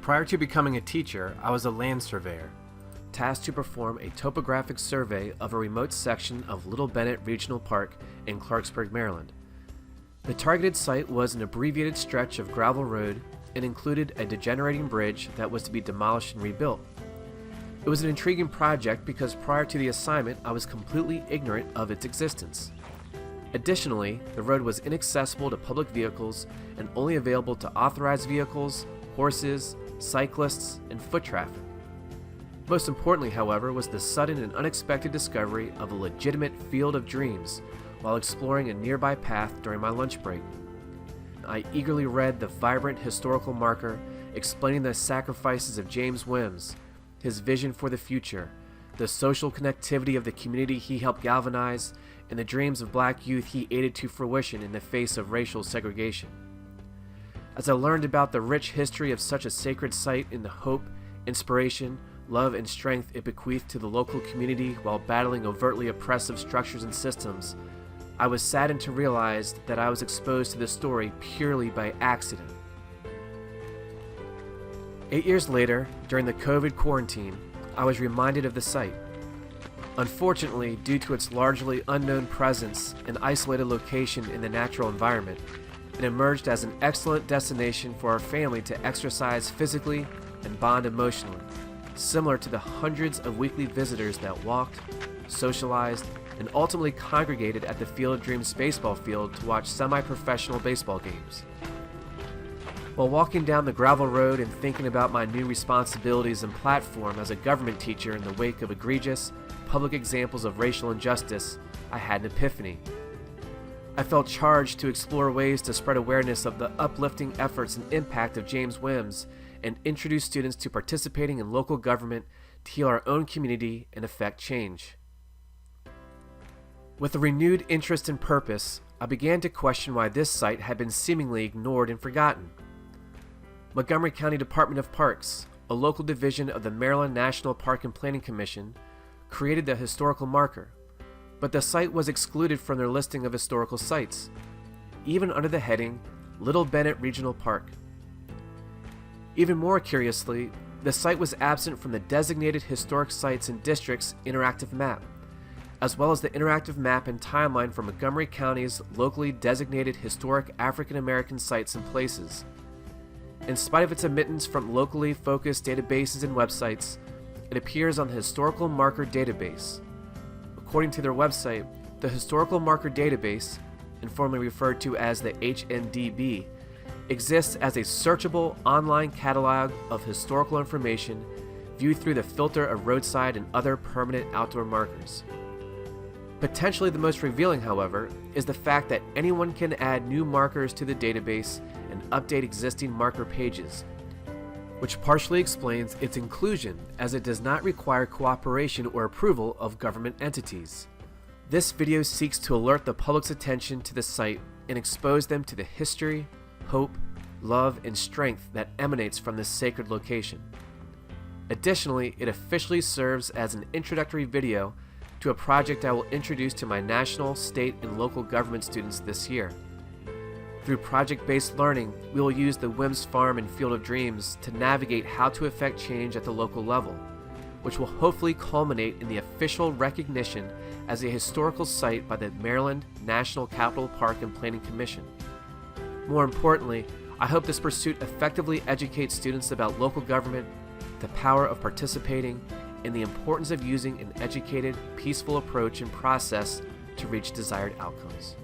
Prior to becoming a teacher, I was a land surveyor, tasked to perform a topographic survey of a remote section of Little Bennett Regional Park in Clarksburg, Maryland. The targeted site was an abbreviated stretch of gravel road and included a degenerating bridge that was to be demolished and rebuilt. It was an intriguing project because prior to the assignment, I was completely ignorant of its existence. Additionally, the road was inaccessible to public vehicles and only available to authorized vehicles, horses, cyclists, and foot traffic. Most importantly, however, was the sudden and unexpected discovery of a legitimate field of dreams while exploring a nearby path during my lunch break. I eagerly read the vibrant historical marker explaining the sacrifices of James Wimms, his vision for the future, the social connectivity of the community he helped galvanize, and the dreams of black youth he aided to fruition in the face of racial segregation. As I learned about the rich history of such a sacred site and the hope, inspiration, love, and strength it bequeathed to the local community while battling overtly oppressive structures and systems, I was saddened to realize that I was exposed to this story purely by accident. 8 years later, during the COVID quarantine, I was reminded of the site. Unfortunately, due to its largely unknown presence and isolated location in the natural environment, it emerged as an excellent destination for our family to exercise physically and bond emotionally, similar to the hundreds of weekly visitors that walked, socialized, and ultimately congregated at the Field of Dreams baseball field to watch semi-professional baseball games. While walking down the gravel road and thinking about my new responsibilities and platform as a government teacher in the wake of egregious, public examples of racial injustice, I had an epiphany. I felt charged to explore ways to spread awareness of the uplifting efforts and impact of James Wimms and introduce students to participating in local government to heal our own community and effect change. With a renewed interest and purpose, I began to question why this site had been seemingly ignored and forgotten. Montgomery County Department of Parks, a local division of the Maryland National Park and Planning Commission, created the historical marker, but the site was excluded from their listing of historical sites, even under the heading Little Bennett Regional Park. Even more curiously, the site was absent from the designated historic sites and districts interactive map, as well as the interactive map and timeline for Montgomery County's locally designated historic African American sites and places. In spite of its omittance from locally focused databases and websites, it appears on the Historical Marker Database. According to their website, the Historical Marker Database, informally referred to as the HMDB, exists as a searchable online catalog of historical information viewed through the filter of roadside and other permanent outdoor markers. Potentially the most revealing, however, is the fact that anyone can add new markers to the database and update existing marker pages, which partially explains its inclusion as it does not require cooperation or approval of government entities. This video seeks to alert the public's attention to the site and expose them to the history, hope, love, and strength that emanates from this sacred location. Additionally, it officially serves as an introductory video to a project I will introduce to my national, state, and local government students this year. Through project-based learning, we will use the Wimms Farm and Field of Dreams to navigate how to effect change at the local level, which will hopefully culminate in the official recognition as a historical site by the Maryland National Capital Park and Planning Commission. More importantly, I hope this pursuit effectively educates students about local government, the power of participating, and the importance of using an educated, peaceful approach and process to reach desired outcomes.